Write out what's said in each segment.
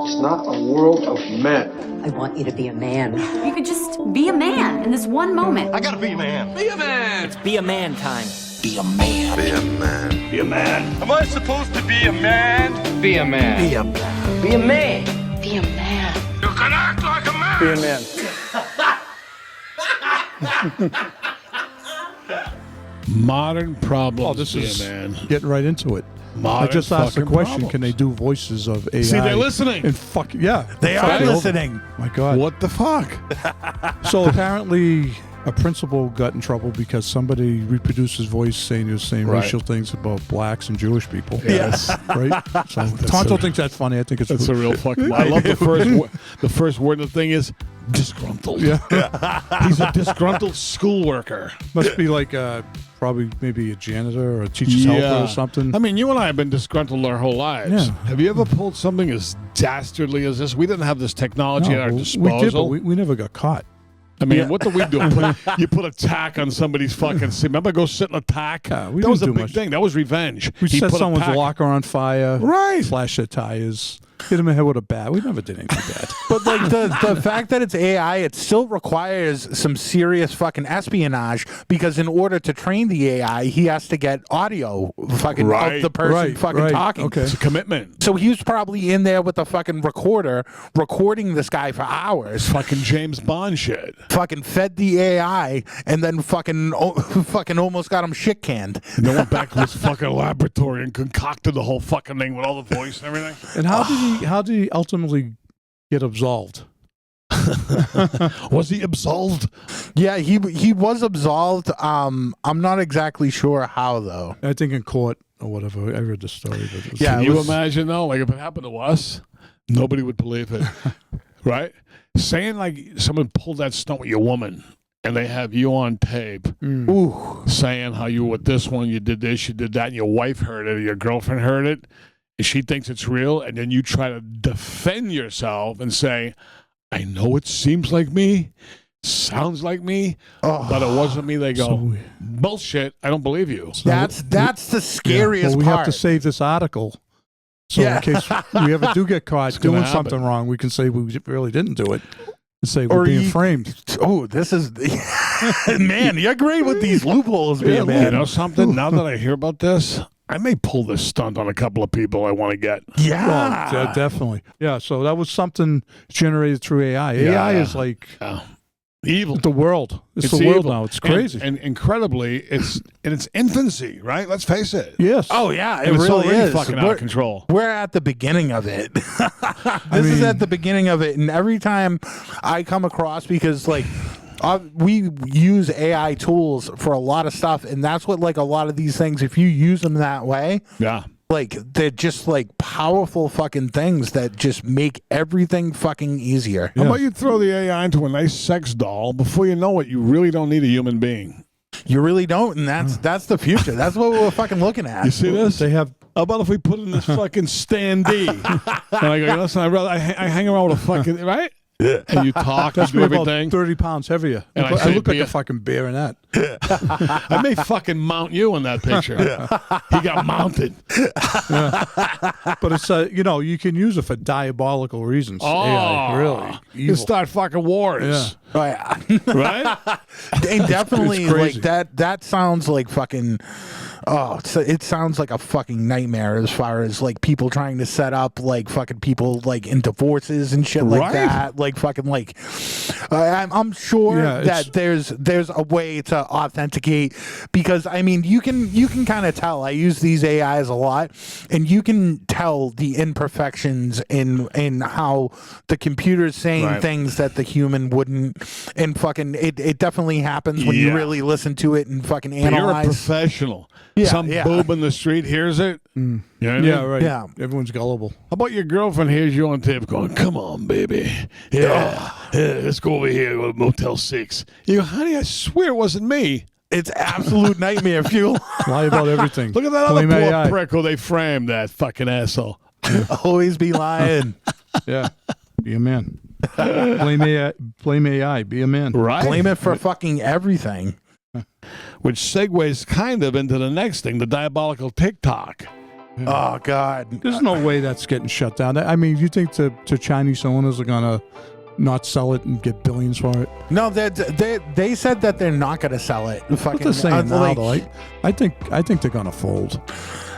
It's not a world of men. I want you to be a man. You could just be a man in this one moment. I gotta be a man. Be a man. It's be a man time. Be a man. Be a man. Be a man. Am I supposed to be a man? Be a man. Be a man. Be a man. Be a man. You can act like a man. Be a man. Modern problems. Oh, this is man. getting right into it. Modern I just asked the fucking question: problems. can they do voices of AI? See, they're listening. And fucking yeah, They are fucking over. listening. My God. What the fuck? So apparently, a principal got in trouble because somebody reproduced his voice saying he was saying Right. racial things about blacks and Jewish people. Yes. Right. So Tonto thinks that's funny. I think it's That's a real fucking. I love the first word of the thing is disgruntled. Yeah. He's a disgruntled school worker. Must be like probably maybe a janitor or a teacher's helper or something. I mean, you and I have been disgruntled our whole lives. Yeah. Have you ever pulled something as dastardly as this? We didn't have this technology at our No, disposal. we did, but we never got caught. I mean, what do we do? You put a tack on somebody's fucking seat. Remember, go sit in a tack? Yeah, we that was a didn't do big much. thing. That was revenge. We He set put a someone's pack- locker on fire. Right. Slash their tires. Hit him in the head with a bat. We never did anything bad. But like the fact that it's AI, it still requires some serious fucking espionage because in order to train the AI, he has to get audio fucking Right, of the person fucking talking. Okay. It's a commitment. So he was probably in there with a fucking recorder recording this guy for hours. Fucking James Bond shit. Fucking fed the AI and then fucking almost got him shit canned. And then went back to his fucking laboratory and concocted the whole fucking thing with all the voice and everything. And how did he ultimately get absolved? Was he absolved? Yeah, he was absolved. I'm not exactly sure how though. I think in court or whatever. I read the story. But it was, Yeah, Can it you was- imagine though? Like if it happened to us, nobody would believe it, right? Saying like someone pulled that stunt with your woman, and they have you on tape Ooh. saying how you were with this one, you did this, you did that, and your wife heard it, or your girlfriend heard it, and she thinks it's real, and then you try to defend yourself and say, "I know it seems like me, sounds like me, but it wasn't me." They go, So- "Bullshit! I don't believe you." That's the scariest well, we part. have to save this article. So Yeah. in case we ever do get caught gonna doing happen. something wrong, we can say we really didn't do it. And say we're Or being you- framed. Oh, this is man. You're great with these loopholes, Yeah, man. You know something? Now that I hear about this, I may pull this stunt on a couple of people I want to get. Yeah. Well, definitely. Yeah, so that was something generated through AI. AI is like Evil. the world. It's the world evil. now. It's crazy. And incredibly, it's in its infancy, right? Let's face it. yes. Oh yeah, it And it's really already is. fucking out of control. We're at the beginning of it. This is at the beginning of it, and every time I come across, because like we use AI tools for a lot of stuff, and that's what like a lot of these things. If you use them that way, Yeah. like they're just like powerful fucking things that just make everything fucking easier. How about you throw the AI into a nice sex doll? Before you know it, you really don't need a human being. You really don't, and that's the future. That's what we're fucking looking at. You see this? They have How about if we put in this fucking standee? And I go, listen, I hang around with a fucking, right? And you talk, you that's do me about everything. 30 pounds heavier. And I I say look like beer. a fucking bear in that. I may fucking mount you in that picture. He got mounted. But it's you can use it for diabolical reasons. AI, really. You Evil. start fucking wars. Yeah. Oh, yeah. Right? And definitely it's crazy. like that sounds like fucking it sounds like a fucking nightmare as far as like people trying to set up like fucking people like in divorces and shit like Right. that, like fucking like I'm sure Yeah, that there's a way to authenticate, because I mean you can kind of tell. I use these AIs a lot, and you can tell the imperfections in how the computer's saying Right. things that the human wouldn't, and fucking it definitely happens when you Yeah. really listen to it and fucking But you're a analyze. professional. Yeah, Some yeah. boob in the street hears it. You know what I mean? Yeah, right. Yeah. Everyone's gullible. How about your girlfriend hears you on tape going, "Come on, baby. Yeah, let's go over here to Motel 6. You go, "Honey, I swear it wasn't me." It's absolute nightmare fuel. Lie about everything. Look at that other Blame poor AI. prick who they framed, that fucking asshole. Always be lying. Yeah. Be a man. Blame AI. Blame AI. Be a man. Right? Blame it for fucking everything. Which segues kind of into the next thing, the diabolical TikTok. Oh God. There's no way that's getting shut down. I mean, you think the Chinese owners are gonna not sell it and get billions for it? No, they said that they're not going to sell it. What they're saying now, though, I think they're gonna fold.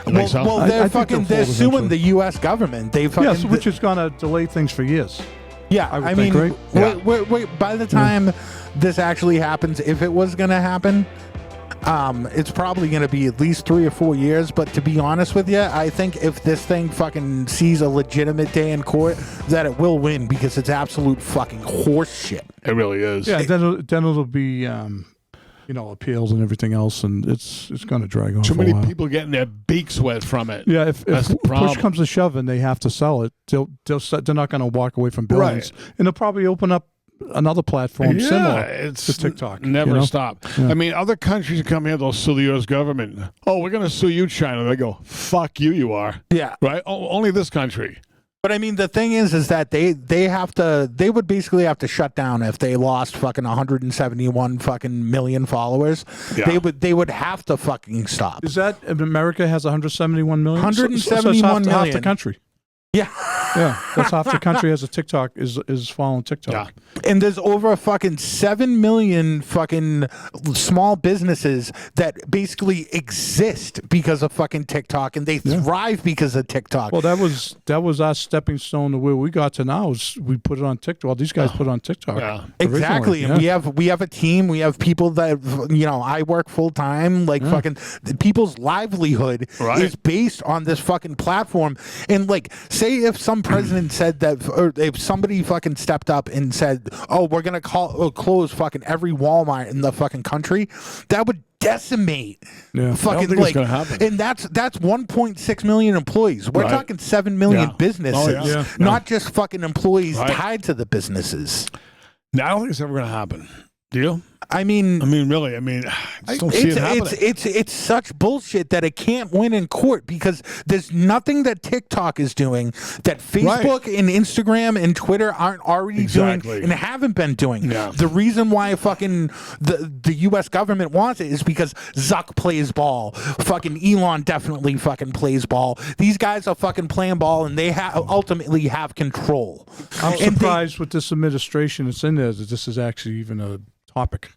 Well, I think they're they'll suing fold the U.S. government. They fucking Yes, which is gonna delay things for years. yeah. I would I think, mean, right? wait. By the time this actually happens, if it was going to happen, it's probably going to be at least 3 or 4 years. But to be honest with you, I think if this thing fucking sees a legitimate day in court, that it will win because it's absolute fucking horse shit. It really is. Yeah, then it'll be appeals and everything else, and it's going to drag on. Too for a many while. people getting their beaks wet from it. Yeah, if That's the push problem. comes to shove and they have to sell it, they're not going to walk away from billions, and they'll probably open up another platform similar to TikTok. Never stop. Yeah. I mean, other countries come here, they'll sue the U.S. government. Oh, we're going to sue you, China. They go, fuck you, you are. Yeah. Right? Only this country. But I mean, the thing is that they would basically have to shut down if they lost fucking 171 fucking million followers. Yeah. They would have to fucking stop. Is that America has 171 million? 171 so half the million. country. Yeah. Yeah, that's half the country has a TikTok is following TikTok. Yeah. And there's over fucking 7 million fucking small businesses that basically exist because of fucking TikTok, and they thrive because of TikTok. Well, that was our stepping stone to where we got to now. Is we put it on TikTok. Well, these guys put it on TikTok. Yeah. Exactly. Yeah. And we have a team. We have people that I work full time. Like fucking people's livelihood is based on this fucking platform. And like, say if some president said that, or if somebody fucking stepped up and said, "Oh, we're gonna close fucking every Walmart in the fucking country," that would decimate fucking think it's gonna happen. and that's 1.6 million employees. We're talking 7 million businesses, not just fucking employees tied to the businesses. Now, I don't think it's ever going to happen. Do you? I mean, really. I don't see it happening. It's such bullshit that it can't win in court because there's nothing that TikTok is doing that Facebook and Instagram and Twitter aren't already doing and haven't been doing. Yeah. The reason why fucking the U.S. government wants it is because Zuck plays ball. Fucking Elon definitely fucking plays ball. These guys are fucking playing ball, and they ultimately have control. I'm surprised with this administration that's in there that this is actually even a topic.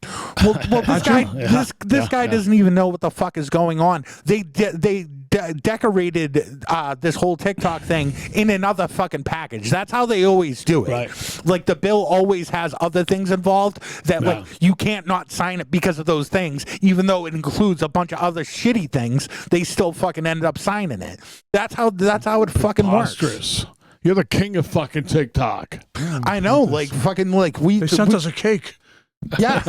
Well, this guy doesn't even know what the fuck is going on. They decorated this whole TikTok thing in another fucking package. That's how they always do it. Right. Like the bill always has other things involved that like you can't not sign it because of those things, even though it includes a bunch of other shitty things. They still fucking ended up signing it. That's how it fucking works. You're the king of fucking TikTok. I know, like fucking like they sent us a cake. Yeah.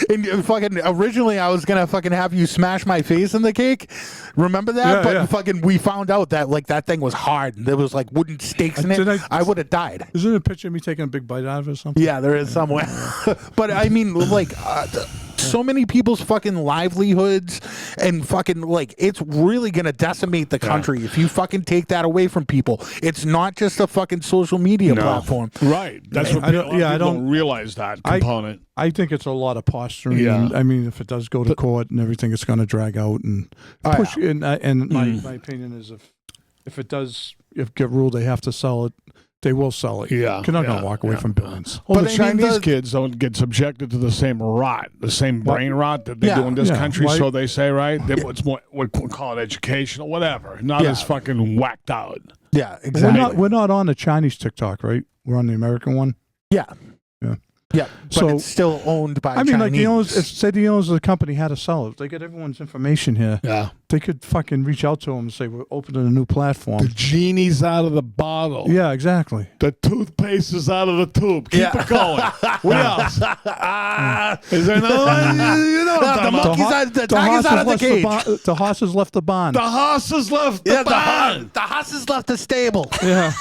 And fucking originally I was gonna fucking have you smash my face in the cake. Remember that? But fucking we found out that like that thing was hard and there was like wooden stakes in it. I would have died. Isn't there a picture of me taking a big bite out of it or something? Yeah, there is somewhere. But I mean, like so many people's fucking livelihoods and fucking like it's really gonna decimate the country if you fucking take that away from people. It's not just a fucking social media platform. Right. That's what I don't realize that component. I think it's a lot of posturing. Yeah. And, I mean, if it does go to court and everything, it's going to drag out and push. And my opinion is if it does get ruled, they have to sell it. They will sell it. Yeah. You're not going to walk away from billions. Well, the Chinese kids don't get subjected to the same rot, the same brain rot that they do in this country. So they say, right? It's more, we call it educational, whatever. Not as fucking whacked out. Yeah, exactly. We're not on the Chinese TikTok, right? We're on the American one. Yeah. Yeah. Yeah, but so it's still owned by Chinese. like the owners, say the owners of the company had to sell it. They get everyone's information here. Yeah. They could fucking reach out to them and say, we're opening a new platform. The genie's out of the bottle. Yeah, exactly. The toothpaste is out of the tube. Keep it going. What else? Is there another one? You know what the monkey's out, the tiger's out of the cage. The horse has left the barn. The horse has left the barn. The horse has left the stable. Yeah.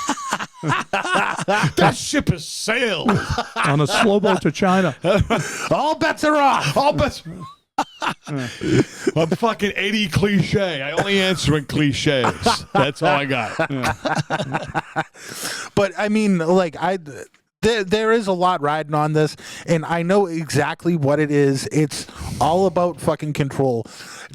That ship has sailed. On a slow boat to China. All bets are off. All bets. I'm fucking 80 cliche. I only answer in cliches. That's all I got. But I mean, like there is a lot riding on this, and I know exactly what it is. It's all about fucking control.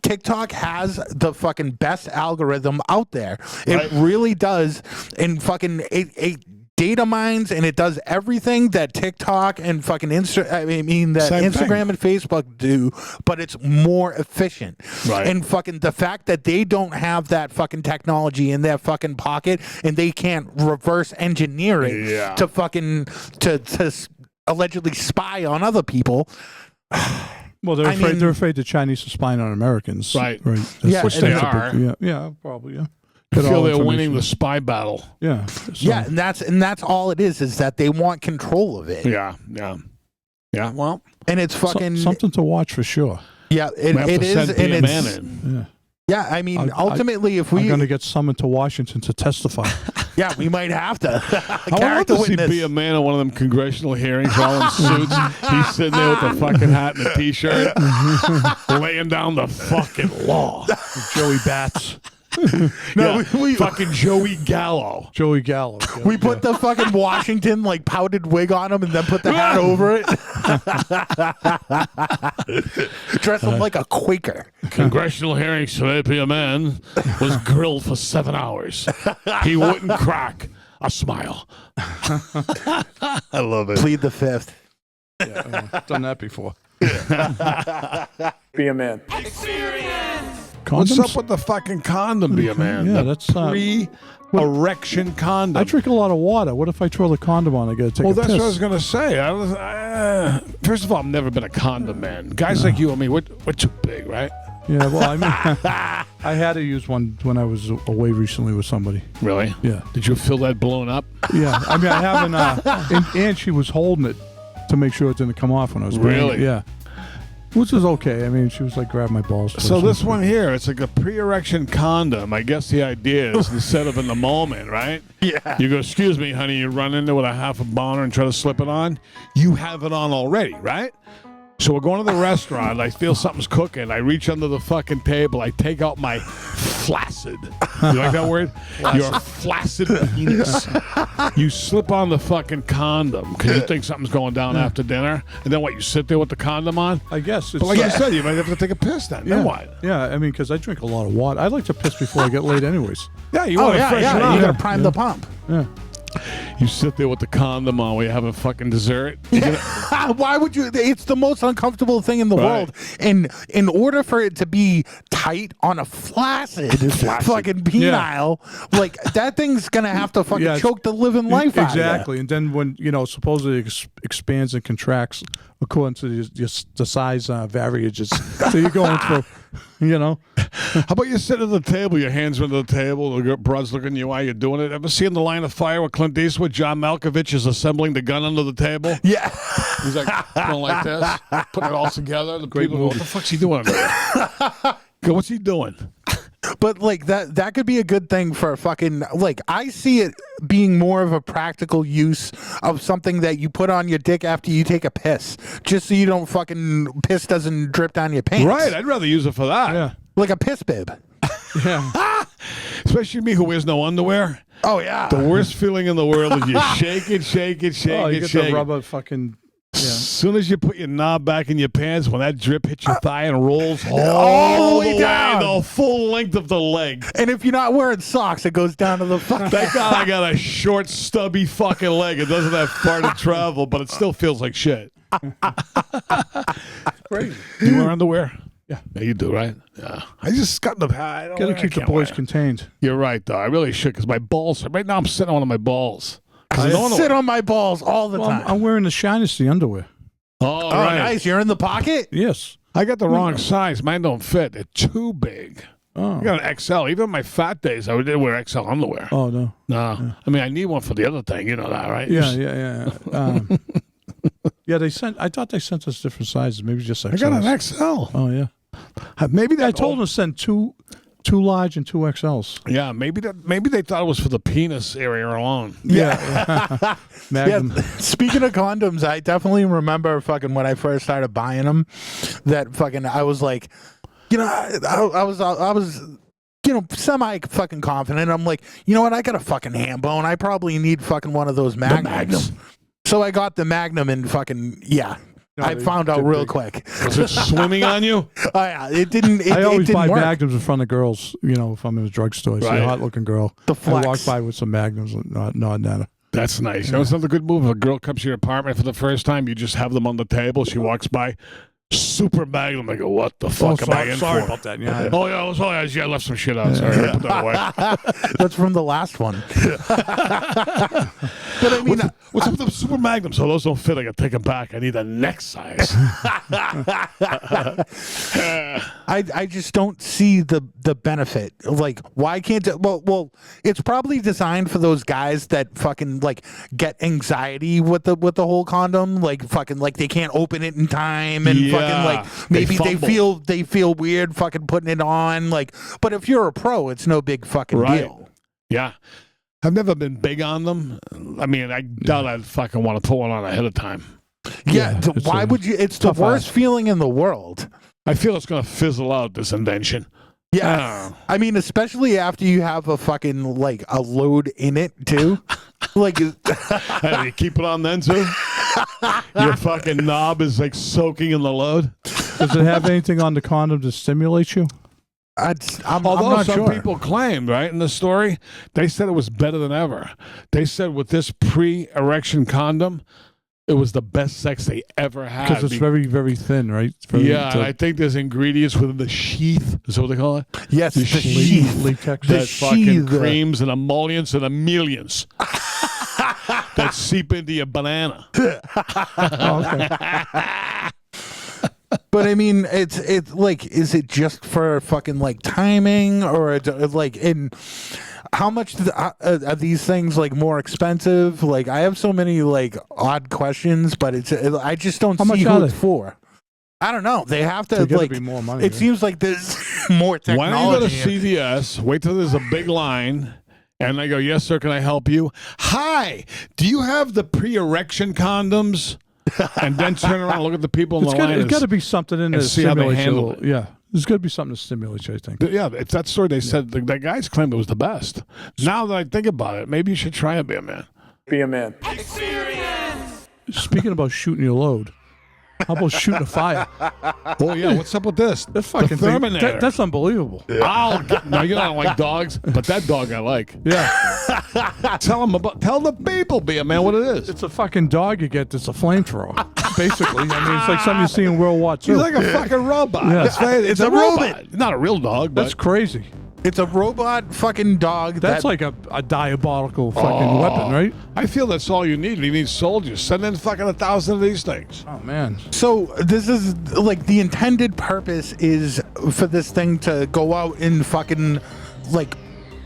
TikTok has the fucking best algorithm out there. It really does, and fucking it data mines, and it does everything that TikTok and fucking Instagram and Facebook do, but it's more efficient. Right. And fucking the fact that they don't have that fucking technology in their fucking pocket, and they can't reverse engineer it to fucking to allegedly spy on other people. Well, they're afraid the Chinese are spying on Americans. Right. That's Which they are. Yeah, probably, yeah. I feel they're winning the spy battle. Yeah. Yeah, and that's all it is that they want control of it. Yeah. Well, and it's fucking something to watch for sure. Yeah, it is, and it's I mean, ultimately, if we're going to get summoned to Washington to testify. Yeah, we might have to. I would love to see Be a Man at one of them congressional hearings, all in suits. He's sitting there with the fucking hat and the T-shirt, laying down the fucking law. Joey Bats. We fucking Joey Gallo. Joey Gallo. Yeah, we put the fucking Washington like powdered wig on him and then put the hat over it. Dress him like a Quaker. Congressional hearings today, Be a Man was grilled for 7 hours. He wouldn't crack a smile. I love it. Plead the fifth. Yeah, done that before. Be a man. What's up with the fucking condom, Be a Man? Yeah, the that's pre-erection condom. I drink a lot of water. What if I throw the condom on? I got to take a piss. Well, that's what I was going to say. First of all, I've never been a condom man. Guys like you and me, we're too big, right? Yeah, well, I mean, I had to use one when I was away recently with somebody. Really? Yeah. Did you feel that blown up? Yeah. I mean, I haven't, and she was holding it to make sure it didn't come off when I was really? Yeah. Which is okay. I mean, she was like, grab my balls. So this one here, it's like a pre-erection condom. I guess the idea is instead of in the moment, right? Yeah. You go, excuse me, honey, you run into with a half a boner and try to slip it on. You have it on already, right? So we're going to the restaurant. I feel something's cooking. I reach under the fucking table. I take out my flaccid. You like that word? Your flaccid penis. You slip on the fucking condom because you think something's going down after dinner. And then what, you sit there with the condom on? I guess. But like you said, you might have to take a piss then. Yeah. Then what? Yeah, I mean, because I drink a lot of water. I like to piss before I get laid anyways. Yeah, you want to freshen up. You got to prime the pump. Yeah. You sit there with the condom on while you're having fucking dessert. Why would you? It's the most uncomfortable thing in the world. And in order for it to be tight on a flaccid. fucking penile, like that thing's going to have to fucking choke the living life out of you. Exactly. And then when, supposedly expands and contracts according to the size variages. So you're going through, How about you sit at the table, your hands are under the table, the broad's looking at you while you're doing it. Ever seen The Line of Fire with Clint Eastwood? John Malkovich is assembling the gun under the table. Yeah. He's like going like this, putting it all together. The people go, what the fuck's he doing under there? Go, what's he doing? But like that could be a good thing for fucking, like, I see it being more of a practical use of something that you put on your dick after you take a piss, just so you don't fucking piss doesn't drip down your pants. Right, I'd rather use it for that. Yeah. Like a piss bib. Yeah. Especially me who wears no underwear. Oh yeah. The worst feeling in the world is you shake it, shake it, shake Oh, you it, get shake the it. rubber fucking. As soon as you put your knob back in your pants, when that drip hits your thigh and rolls all the way down, the full length of the leg. And if you're not wearing socks, it goes down to the fucking. Thank God I got a short, stubby fucking leg. It doesn't have far to travel, but it still feels like shit. Crazy. Do you wear underwear? Yeah. Yeah, you do, right? Yeah. I just got the pad. Got to keep the boys contained. You're right, though. I really should, because my balls. Right now, I'm sitting on one of my balls. I sit on my balls all the time. I'm wearing the Shinesty underwear. Oh, right. Nice. You're in the pocket? Yes. I got the wrong size. Mine don't fit. They're too big. Oh. I got an XL. Even my fat days, I did wear XL underwear. Oh, no. No. Yeah. I mean, I need one for the other thing. You know that, right? Yeah. Yeah, I thought they sent us different sizes. Maybe just XL. I got an XL. Oh, yeah. Maybe I told them to send two large and two XLs. Yeah, maybe they thought it was for the penis area alone. Yeah. Magnum. Yeah. Speaking of condoms, I definitely remember fucking when I first started buying them, that fucking I was like, I was semi fucking confident. I'm like, you know what? I got a fucking ham bone. I probably need fucking one of those magnums. So I got the Magnum and fucking I found out real quick. Was it swimming on you? It didn't. I always didn't buy work. Magnums in front of girls. You know, if I'm in a drugstore, I see Right. a hot looking girl. The flex. I walk by with some Magnums, nodding at her. That's nice. You know, it's not a good move. If a girl comes to your apartment for the first time, you just have them on the table. She walks by, super Magnum. I go, what the fuck am I in sorry for? about that. Yeah. Oh, yeah, I left some shit out. Sorry, I put that away. That's from the last one. But I mean, What's up with the super Magnums? So those don't fit. I got to take them back. I need a next size. I just don't see the benefit. Like, why can't it? Well, it's probably designed for those guys that fucking like get anxiety with the whole condom. Like fucking like they can't open it in time and fucking like maybe they feel weird fucking putting it on. Like, but if you're a pro, it's no big fucking deal. Yeah. I've never been big on them. I mean, I doubt I'd fucking want to put one on ahead of time. Yeah, why would you? It's the worst feeling in the world. I feel it's going to fizzle out, this invention. Yeah. I mean, especially after you have a fucking, like, a load in it, too. Like, Hey, you keep it on then, too? Your fucking knob is, like, soaking in the load? Does it have anything on the condom to stimulate you? I'm Although not some sure. people claimed, right, in the story, they said it was better than ever. They said with this pre-erection condom, it was the best sex they ever had. Because it's very, very thin, right? And I think there's ingredients within the sheath. Is that what they call it? Yes, the sheath. Latex. That fucking creams and emollients and emollients that seep into your banana. But I mean, it's like, is it just for fucking like timing, or like in how much are these things like more expensive? Like, I have so many like odd questions, but I just don't see who it's for. I don't know. They have to like be more money. It seems like there's more technology. Why don't you go to CVS? Wait till there's a big line. And I go, yes, sir, can I help you? Hi, do you have the pre-erection condoms? And then turn around and look at the people in the line. It's got to be something in there to see how they stimulate handle you. it. Yeah. There's got to be something to stimulate you, I think. Yeah, it's that story they said. The guys claimed it was the best. Now that I think about it, maybe you should try it, be a man. Be a man. Speaking about shooting your load, how about shooting a fire? Oh, yeah, what's up with this? That fucking the thing, Terminator. that's unbelievable. No, you don't like dogs, but that dog I like. Yeah. Tell the people, be a man, what it is. It's a fucking dog you get that's a flamethrower, basically. I mean, it's like something you see in World War II. He's like a fucking robot. Yeah. It's a robot. Not a real dog, but That's crazy. It's a robot fucking dog. That's like a diabolical fucking weapon, right? I feel that's all you need. You need soldiers. Send in fucking 1,000 of these things. Oh, man. So this is like the intended purpose is for this thing to go out and fucking like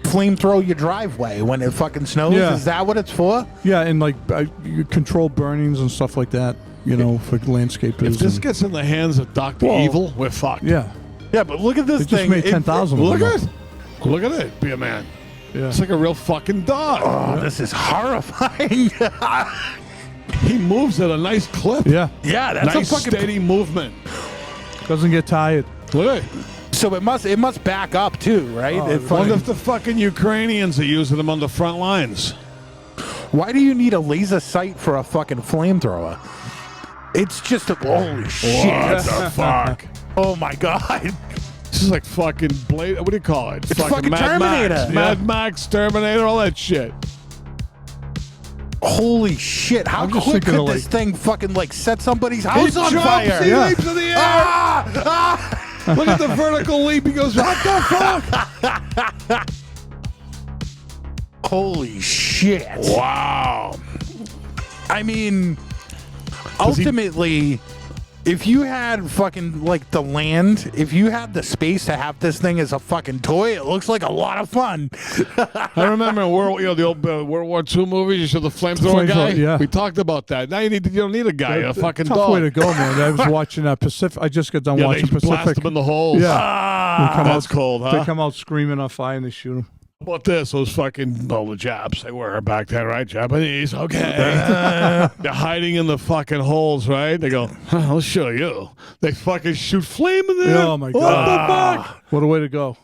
flamethrow your driveway when it fucking snows. Yeah. Is that what it's for? Yeah, and like you control burnings and stuff like that, you know, for landscapers. If this and- gets in the hands of Dr. Whoa. Evil, we're fucked. Yeah. Yeah, but look at this They just thing. made 10,000 of Look them. at it. Look at it. Be a man. Yeah. It's like a real fucking dog. Oh, this is horrifying. He moves at a nice clip. Yeah. Yeah, that's Nice a fucking. steady movement. Doesn't get tired. Look at it. So it must back up too, right? Oh, It Wonder fucking- if the fucking Ukrainians are using them on the front lines. Why do you need a laser sight for a fucking flamethrower? It's just a holy shit. What the fuck? Oh my god. This is like fucking Blade. What do you call it? It's fucking Terminator. Max. Mad Max, Terminator, all that shit. Holy shit! How I'm just quick thinking could of, this like- thing fucking like set somebody's house on jumps, fire? He Yeah. leaps in the air. Ah! Look at the vertical leap. He goes, what the fuck? Holy shit! Wow. I mean, ultimately, if you had fucking like the land, if you had the space to have this thing as a fucking toy, it looks like a lot of fun. I remember in the old World War II movies, you saw the flamethrower guy. Yeah. We talked about that. Now you don't need a guy, a fucking Tough dog. way to go, man. I was watching Pacific. I just got done Yeah, watching they blast Pacific. them in the holes. Yeah. They come That's out, cold, huh? They come out screaming on fire and they shoot them. How about this? Those fucking, the Japs, they were back then, right? Japanese, okay. They're hiding in the fucking holes, right? They go, I'll show you. They fucking shoot flame in there. Oh, my What God. the fuck? What a way to go.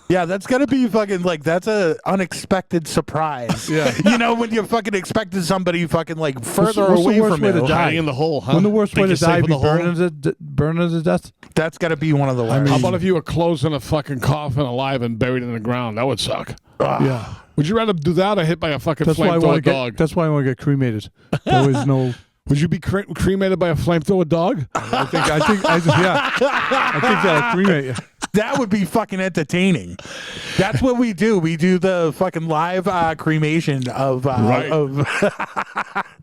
Yeah, that's gonna be fucking like that's a unexpected surprise. Yeah. You know, when you fucking expected somebody fucking like further what's the away worst from way to you. die? Hiding in the hole, huh? When the worst Think way you're to die safe be in the hole? burning to death? That's gotta be one of the worst. How about if you were closed in a fucking coffin alive and buried in the ground? That would suck. Yeah. Would you rather do that or hit by a fucking That's why I flamethrower want to dog? get. That's why I want to get cremated. There was no. Would you be cremated by a flamethrower dog? I think that'll cremate you. That would be fucking entertaining. That's what we do. We do the fucking live cremation of Right. of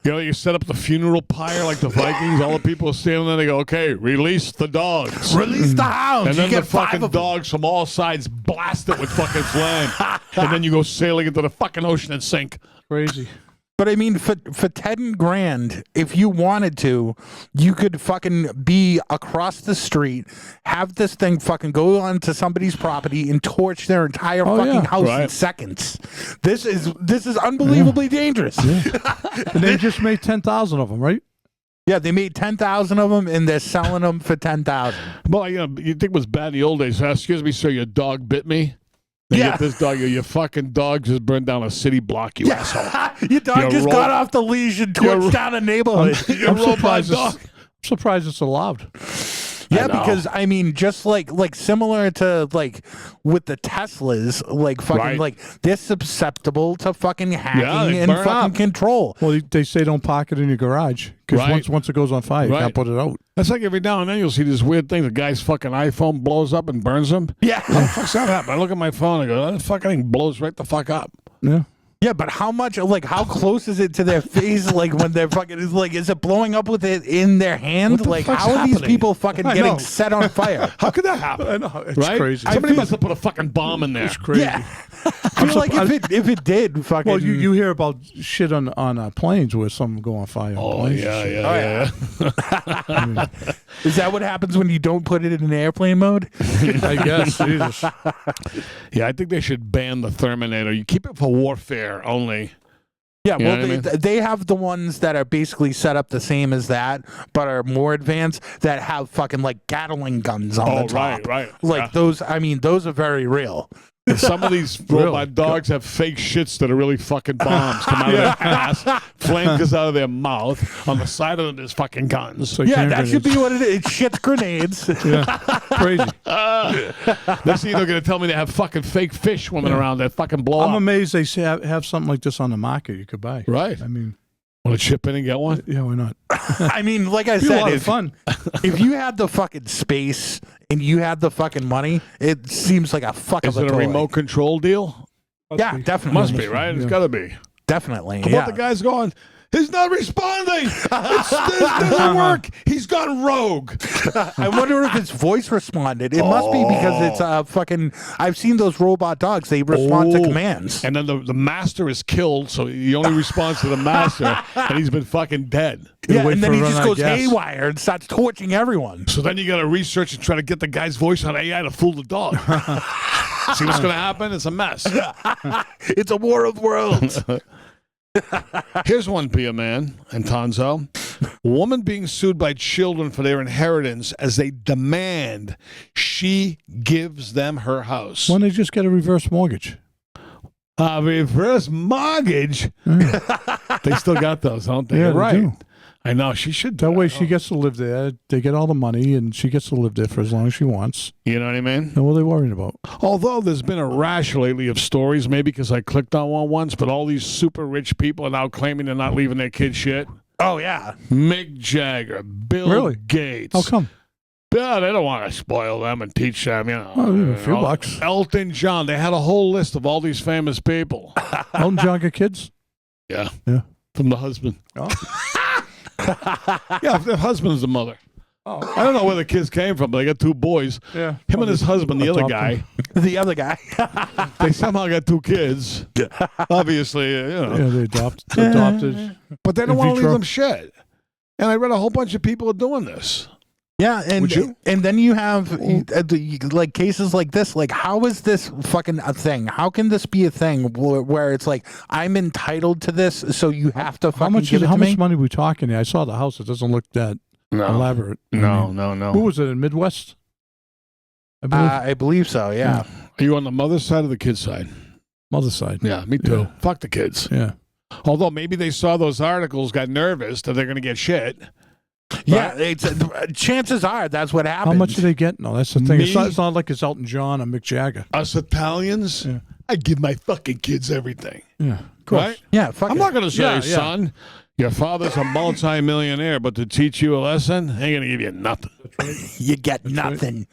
You know, you set up the funeral pyre like the Vikings. All the people are standing there. They go, "Okay, release the dogs." release the hounds. And You then the get 5 fucking of them. dogs from all sides blast it with fucking flame. And then you go sailing into the fucking ocean and sink. Crazy. But I mean, for 10 grand, if you wanted to, you could fucking be across the street, have this thing fucking go onto somebody's property and torch their entire fucking house in Right. seconds. This is unbelievably dangerous. And they just made 10,000 of them, right? Yeah, they made 10,000 of them and they're selling them for 10,000. Well, you know, you think it was bad in the old days. Excuse me, sir, your dog bit me. They Yeah. get this dog. Your fucking dog just burned down a city block, you asshole. Your dog You're just ro- got off the leash and You're torched down a neighborhood. You're I'm a robot surprised. dog. I'm surprised it's allowed. Yeah, I know. because I mean, just like similar to like with the Teslas, like fucking Right. like they're susceptible to fucking hacking they and burn fucking up. control. Well, they say don't park it in your garage because Right. once it goes on fire, you Right. can't put it out. That's like every now and then you'll see this weird thing. The guy's fucking iPhone blows up and burns him. Yeah, How the fuck's that happen? I look at my phone and I go, that fucking thing blows right the fuck up. Yeah. yeah, but how much? Like, how close is it to their face? Like when they're fucking is it blowing up with it in their hand? What the Like, fuck's how are these happening? people fucking I getting know. set on fire? How could that happen? I know. It's Right? crazy. Somebody must have put a fucking bomb in there. It's crazy. Yeah, I feel like if it did, fucking. Well, you hear about shit on planes where some go on fire. On Oh, planes. yeah. is that what happens when you don't put it in an airplane mode? I guess. Jesus. Yeah, I think they should ban the Terminator. You keep it for warfare only. Yeah, You know well, what I mean? they have the ones that are basically set up the same as that, but are more advanced that have fucking like Gatling guns on the top. right. Like Yeah. those, I mean, those are very real. Some of these robot dogs have fake shits that are really fucking bombs come out of their ass. Flame goes out of their mouth. On the side of them is fucking guns. Like Yeah, hand that should grenades. be what it is. It's shit's grenades. Yeah. Crazy. Next thing they're going to tell me they have fucking fake fish swimming around that fucking blow I'm up. amazed they have something like this on the market you could buy. Right. I mean, Want to chip in and get one? yeah, why not? I mean, like I It'd be a said, lot of fun. if you had the fucking space and you had the fucking money, it seems like a fuck Is of a it a toy. remote control deal? Yeah, definitely. Must be, right? It's got to be. Definitely. But Yeah. the guy's going, he's not responding. This doesn't work. He's gone rogue. I wonder if his voice responded. It must be because it's fucking. I've seen those robot dogs. They respond to Oh. commands. And then the master is killed, so he only responds to the master, and he's been fucking dead. Yeah, wait and for then he a run just out of goes gas. haywire and starts torching everyone. So then you got to research and try to get the guy's voice on AI to fool the dog. See what's going to happen? It's a mess. It's a war of worlds. Here's one, Be a Man and Tonzo. Woman being sued by children for their inheritance as they demand she gives them her house. Why don't they just get a reverse mortgage? Reverse mortgage? They still got those, don't they? Yeah, You're they right. do. I know. She should do That way she gets to live there. They get all the money, and she gets to live there for as long as she wants. You know what I mean? And what are they worrying about? Although there's been a rash lately of stories, maybe because I clicked on one once, but all these super rich people are now claiming they're not leaving their kids shit. Oh yeah. Mick Jagger, Bill Really? Gates. How come? Yeah, they don't want to spoil them and teach them, you know. Oh, yeah, a few bucks. Elton John. They had a whole list of all these famous people. Elton John got kids? Yeah. Yeah. From the husband. Oh. Yeah, the husband's the mother. Oh. I don't know where the kids came from, but they got two boys. Yeah. Him and his husband, the other guy, The other guy. they somehow got two kids. Obviously, you know. Yeah, they adopted. But they don't In want to leave vitro. them shit. And I read a whole bunch of people are doing this. Yeah, and Would you? and then you have like cases like this. Like, how is this fucking a thing? How can this be a thing where it's like I'm entitled to this, so you have to fucking give it How to me? much money we talking here? I saw the house. It doesn't look that elaborate. I mean, No. Who was it in Midwest? I believe. I believe so. Yeah. Are you on the mother's side or the kid's side? Mother's side. Yeah, me too. Yeah. Fuck the kids. Yeah. Although maybe they saw those articles, got nervous that they're going to get shit. Yeah, it's chances are that's what happens. How much do they get? No, that's the thing. Me? It's not like it's Elton John or Mick Jagger. Us Italians, Yeah. I give my fucking kids everything. Yeah, of course. Right? Yeah, fuck I'm it. not going to say, Yeah, yeah. son, your father's a multi-millionaire, but to teach you a lesson, I ain't going to give you nothing. You get nothing.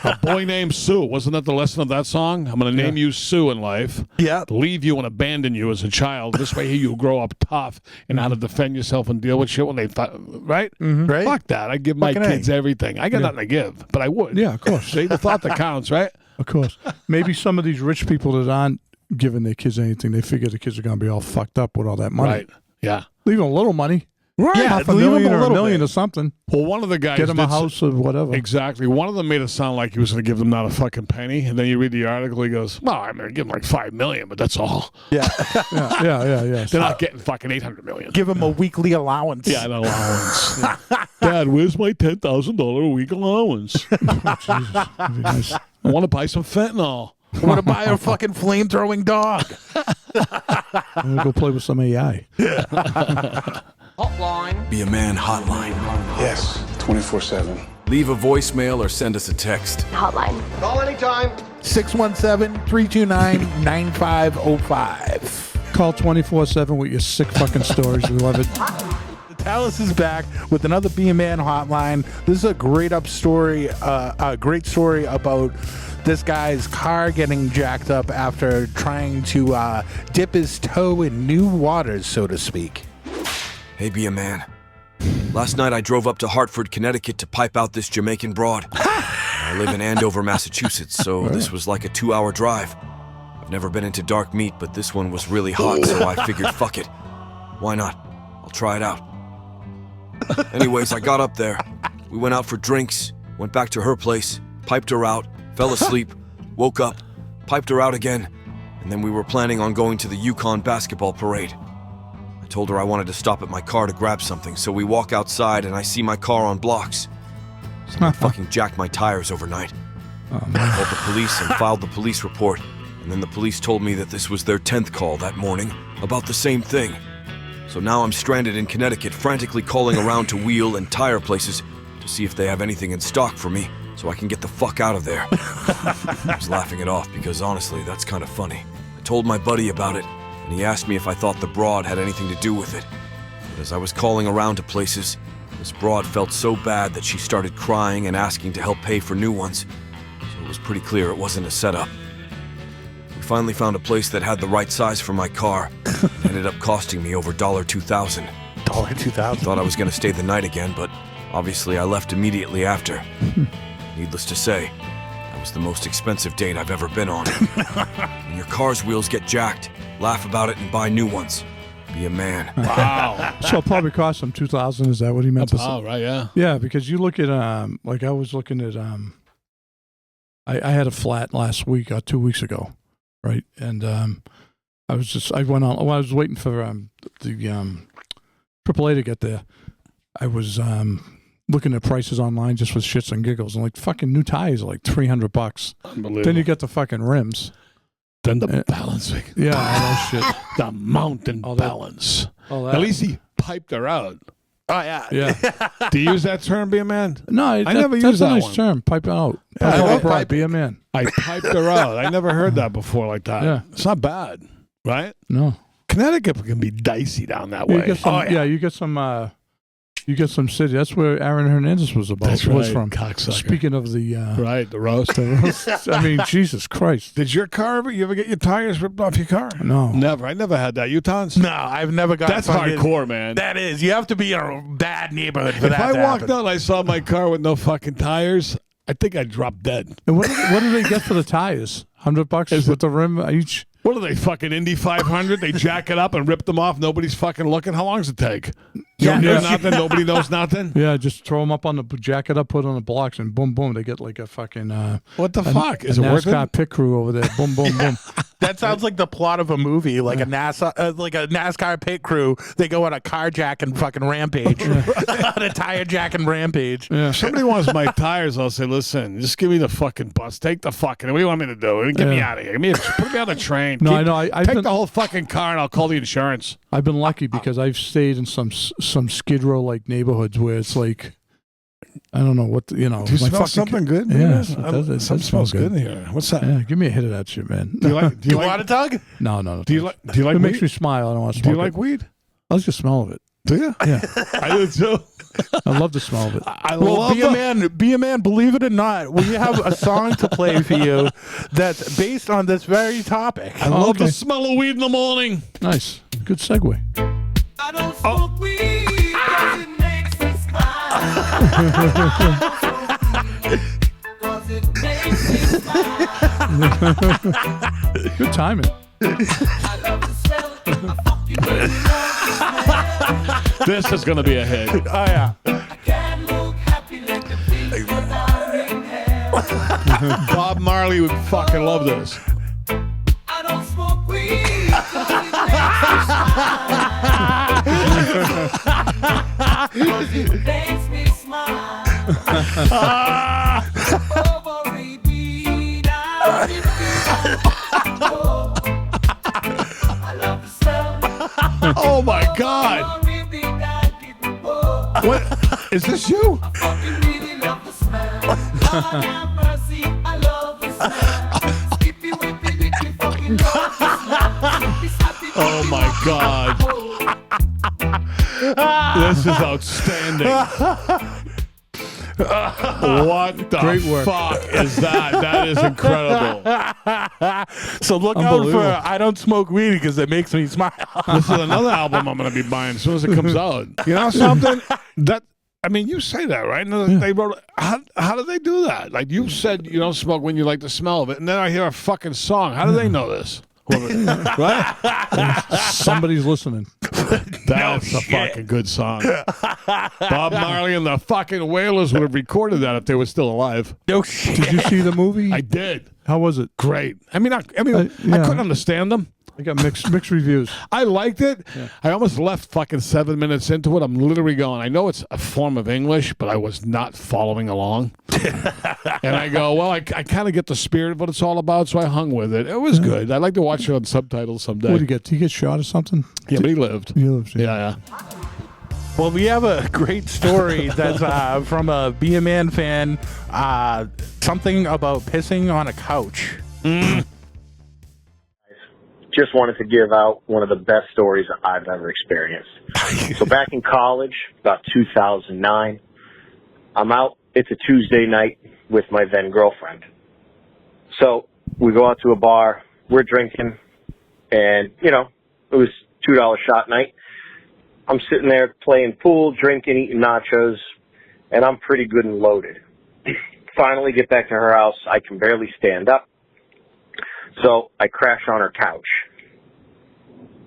A boy named Sue. Wasn't that the lesson of that song? I'm going to name you Sue in life. Yeah. Leave you and abandon you as a child. This way you grow up tough and how to defend yourself and deal with shit when they right? Right? Fuck that. I give my Fucking kids everything. I got nothing to give, but I would. Yeah, of course. See, the thought that counts, right? Of course. Maybe some of these rich people that aren't giving their kids anything, they figure the kids are going to be all fucked up with all that money. Right. Yeah. Leave them a little money. Right. Yeah, Half a leave 'em million or a little million bit. or something. Well, one of the guys Get them a did house or whatever. Exactly. One of them made it sound like he was going to give them not a fucking penny, and then you read the article, he goes, "Well, I'm going to give them like $5 million, but that's all. Yeah. Yeah. They're not getting fucking $800 million." Give them a weekly allowance. Yeah, an allowance. Dad, where's my $10,000 a week allowance? Jesus. That'd be nice. I want to buy some fentanyl. I want to buy a fucking flame-throwing dog. I'm going to go play with some AI. Hotline. Be a Man hotline. Yes, 24/7. Leave a voicemail or send us a text. Hotline. Call anytime. 617-329-9505. Call 24/7 with your sick fucking stories. We love it. Dallas is back with another Be a Man hotline. This is a great story about this guy's car getting jacked up after trying to dip his toe in new waters, so to speak. Hey, Be a Man. Last night I drove up to Hartford, Connecticut to pipe out this Jamaican broad. I live in Andover, Massachusetts, so this was like a 2-hour drive. I've never been into dark meat, but this one was really hot, so I figured, fuck it. Why not? I'll try it out. Anyways, I got up there. We went out for drinks, went back to her place, piped her out, fell asleep, woke up, piped her out again, and then we were planning on going to the Yukon basketball parade. I told her I wanted to stop at my car to grab something, so we walk outside and I see my car on blocks. Someone fucking jacked my tires overnight. I called the police and filed the police report, and then the police told me that this was their 10th call that morning about the same thing. So now I'm stranded in Connecticut, frantically calling around to wheel and tire places to see if they have anything in stock for me so I can get the fuck out of there. I was laughing it off because honestly, that's kind of funny. I told my buddy about it, and he asked me if I thought the broad had anything to do with it. But as I was calling around to places, this broad felt so bad that she started crying and asking to help pay for new ones, so it was pretty clear it wasn't a setup. We finally found a place that had the right size for my car. It ended up costing me over $2,000. $2,000. Thought I was going to stay the night again, but obviously I left immediately after. Needless to say, that was the most expensive date I've ever been on. When your car's wheels get jacked, laugh about it and buy new ones. Be a man. Wow. So it probably cost him $2,000. Is that what he meant to say? Oh, right, yeah. Yeah, because you look at like I was looking at I had a flat last week or 2 weeks ago, right? And I went on while I was waiting for the AAA to get there. I was looking at prices online just for shits and giggles, and like fucking new tires are like $300. Unbelievable. Then you get the fucking rims. Then the balancing. Yeah, all that shit. The mountain All that- balance. All that. At least he piped her out. Oh, yeah. Yeah. Do you use that term, be a man? No, never that's used a that nice one. term. Pipe out. Yeah, I Pipe love out, broad, piping. be a man. I piped her out. I never heard that before like that. Yeah. It's not bad, right? No. Connecticut can be dicey down that You way. get some, you get some city. That's where Aaron Hernandez was about. That's Was right, from. cocksucker. Speaking of the Right, the roast. I mean, Jesus Christ. Did your car you ever get your tires ripped off your car? No. Never. I never had that. Utahns? No, I've never got That's hardcore, man. That is. You have to be in a bad neighborhood for If that I to walked happen. out and I saw my car with no fucking tires, I think I'd drop dead. And what do they get for the tires? $100 with the rim each. What are they, fucking Indy 500? They jack it up and rip them off. Nobody's fucking looking. How long does it take? You don't Yeah. know nothing? Nobody knows nothing? Yeah, just throw them up on the jack it up, put it on the blocks, and boom, boom, they get like a fucking What the fuck? a Is it worth NASCAR it? pit crew over there. Boom, boom, boom. That sounds like the plot of a movie, like a NASCAR pit crew. They go on a carjacking fucking rampage, on a tire jacking rampage. Yeah. If somebody wants my tires, I'll say, listen, just give me the fucking bus. Take the fucking, what do you want me to do? Get me out of here. Put me on the train. No, I know. I've Take been, the whole fucking car and I'll call the insurance. I've been lucky because I've stayed in some Skid Row like neighborhoods where it's like, I don't know what Do you my smell fucking something good? Yeah, It does something smell smells good in here. What's that? Yeah, give me a hit of that shit, man. Do you like? Do You you like? want a tug? No. Do you like? Do you like? It makes weed? me smile. I don't want to Do smoke you like it. weed? I like the smell of it. Do you? Yeah, I do too. I love the smell of it. I Well, love be a man. Be a man. Believe it or not, we have a song to play for you that's based on this very topic. I love the okay. smell of weed in the morning. Nice, good segue. I don't smoke weed 'cause it makes me smile. 'Cause it makes me smile. Good timing. I love the smell. I fucking really love the smell. This is gonna be a hit. Oh yeah. I can't look happy like the people that in hell. Bob Marley would fucking love this. I don't smoke weed 'cause it makes me smile. 'Cause it makes me smile. Over weed, I love the smell. Oh my God! What is this? You? I fucking really love the smell. Lord have mercy, I love the smell. Skippy, whippy, licky, fucking love the smell. Skippy, snappy, Oh my God! This is outstanding. What the Great work. fuck is that? That is incredible. So look out for Unbelievable. I don't smoke weed because it makes me smile. This is another album I'm going to be buying as soon as it comes out. You know something? I mean, you say that, right? And they wrote. How did they do that? Like you said, you don't smoke when you like the smell of it, and then I hear a fucking song. How do they know this? Right? Somebody's listening. That's a fucking good song. Bob Marley and the fucking Wailers would have recorded that if they were still alive. No shit. Did you see the movie? I did. How was it? Great. I mean, I yeah. couldn't understand them. I got mixed reviews. I liked it. Yeah. I almost left fucking 7 minutes into it. I'm literally going, I know it's a form of English, but I was not following along. And I go, well, I kind of get the spirit of what it's all about, so I hung with it. It was good. I'd like to watch it on subtitles someday. What did he get? Did he get shot or something? Yeah, but he lived. He lived. Yeah. Well, we have a great story that's from a Be a Man fan. Something about pissing on a couch. Just wanted to give out one of the best stories I've ever experienced. So back in college, about 2009, I'm out. It's a Tuesday night with my then girlfriend. So we go out to a bar. We're drinking. And, you know, it was $2 shot night. I'm sitting there playing pool, drinking, eating nachos, and I'm pretty good and loaded. Finally get back to her house. I can barely stand up. So I crash on her couch.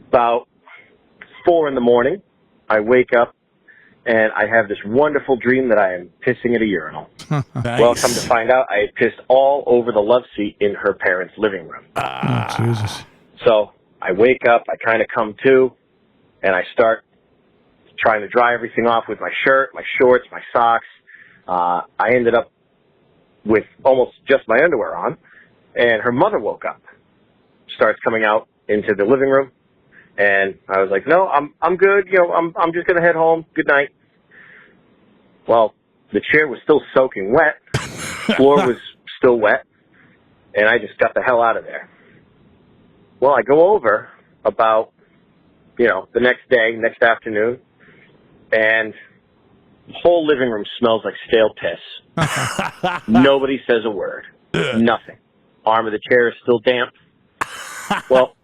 About 4 a.m, I wake up and I have this wonderful dream that I am pissing at a urinal. Nice. Well, come to find out, I had pissed all over the love seat in her parents' living room. Oh, Jesus. So I wake up, I kind of come to, and I start trying to dry everything off with my shirt, my shorts, my socks. I ended up with almost just my underwear on. And her mother woke up, starts coming out into the living room, and I was like, "No, I'm good. You know, I'm just gonna head home. Good night." Well, the chair was still soaking wet, floor was still wet, and I just got the hell out of there. Well, I go over about, the next day, next afternoon, and the whole living room smells like stale piss. Nobody says a word. Nothing. Arm of the chair is still damp. Well,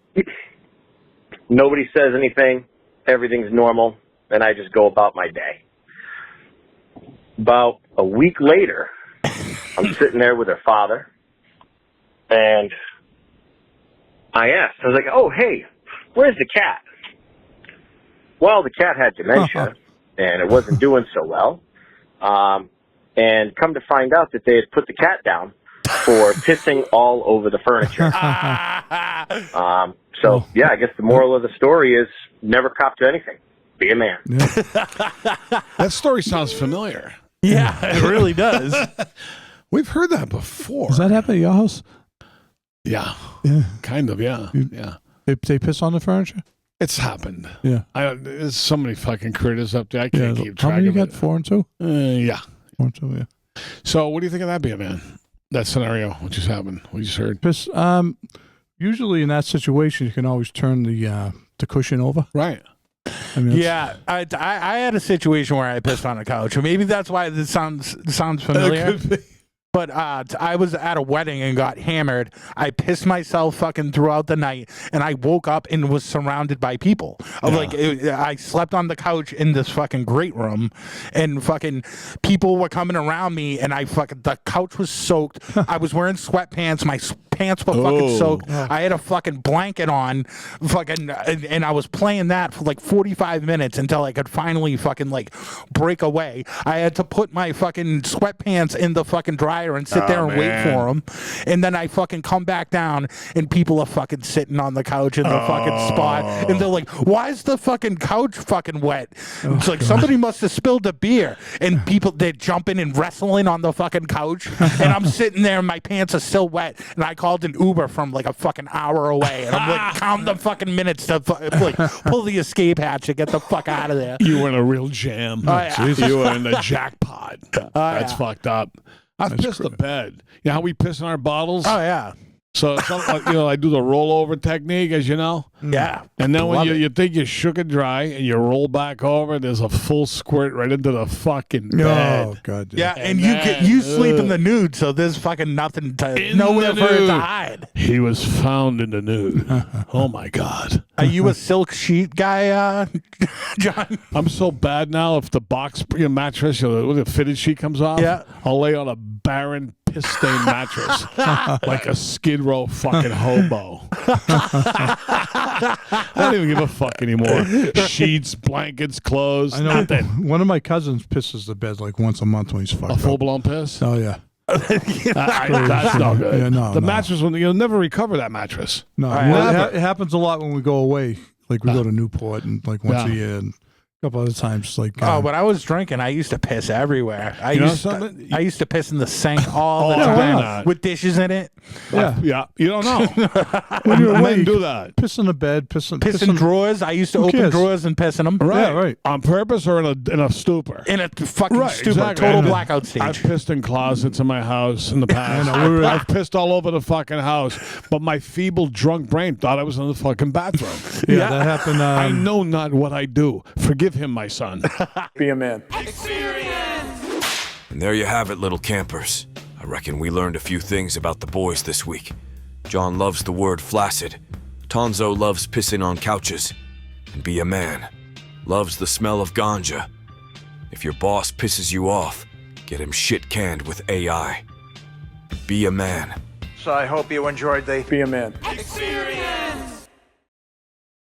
nobody says anything. Everything's normal. And I just go about my day. About a week later, I'm sitting there with her father. And I asked, I was like, "Oh, hey, where's the cat?" Well, the cat had dementia. and it wasn't doing so well. And come to find out that they had put the cat down for pissing all over the furniture. So, yeah, I guess the moral of the story is never cop to anything. Be a man. Yeah. That story sounds familiar. Yeah, it really does. We've heard that before. Does that happen at your house? Yeah. Yeah. Kind of, yeah. Yeah. They piss on the furniture? It's happened. Yeah. There's so many fucking critters up there. I can't keep track How many of you it. got? 4 and 2? Yeah. 4 and 2, yeah. So what do you think of that, Be a Man? That scenario, what just happened? What you just heard? Piss. Usually in that situation, you can always turn the cushion over. Right. I mean, Yeah, I had a situation where I pissed on a couch, and maybe that's why this sounds familiar. Could be. But I was at a wedding and got hammered. I pissed myself fucking throughout the night, and I woke up and was surrounded by people. I slept on the couch in this fucking great room, and fucking people were coming around me, and the couch was soaked. I was wearing sweatpants. My pants were fucking soaked. I had a fucking blanket on, and I was playing that for like 45 minutes until I could finally fucking like break away. I had to put my fucking sweatpants in the fucking dryer and sit there and wait for them, and then I fucking come back down, and people are fucking sitting on the couch in the fucking spot, and they're like, "Why is the fucking couch fucking wet?" It's like somebody must have spilled a beer, and they're jumping and wrestling on the fucking couch, and I'm sitting there, and my pants are still wet, and I called an Uber from like a fucking hour away, and I'm like, count the fucking minutes to like pull the escape hatch and get the fuck out of there. You were in a real jam. You were in the jackpot. That's fucked up. I've pissed the bed. You know how we piss in our bottles? Oh yeah. So it's not like, I do the rollover technique, as you know. Yeah. And then when you think you shook it dry and you roll back over, there's a full squirt right into the fucking bed. Oh god. Yeah, and you sleep in the nude, so there's fucking nothing nowhere for it to hide. He was found in the nude. Oh my god. Are you a silk sheet guy, John? I'm so bad now. If the box mattress, the fitted sheet comes off, I'll lay on a barren piss-stained mattress like a Skid Row fucking hobo. I don't even give a fuck anymore. Sheets, blankets, clothes. I know. Nothing. One of my cousins pisses the bed like once a month when he's fucked A up. full-blown piss? Oh yeah. That's not good. Yeah, no, the mattress, you'll never recover that mattress. No, it happens a lot when we go away. Like we go to Newport and like once a year, and a couple other times. Like when I was drinking, I used to piss everywhere. I used to piss in the sink all the time with dishes in it. Yeah. You don't know. When you're away, do that. Piss in the bed. Piss in drawers. I used to open drawers and piss in them. Right. Yeah, right. On purpose or in a stupor? In a fucking stupor. Exactly. Total blackout stage. I've pissed in closets in my house in the past. I've pissed all over the fucking house, but my feeble drunk brain thought I was in the fucking bathroom. Yeah, that happened. I know not what I do. Forgive him, my son. Be a man. And there you have it, little campers. I reckon we learned a few things about the boys this week. John loves the word flaccid. Tonzo loves pissing on couches. And Be a Man loves the smell of ganja. If your boss pisses you off, get him shit-canned with AI. Be a man. So I hope you enjoyed the Be a man. Experience.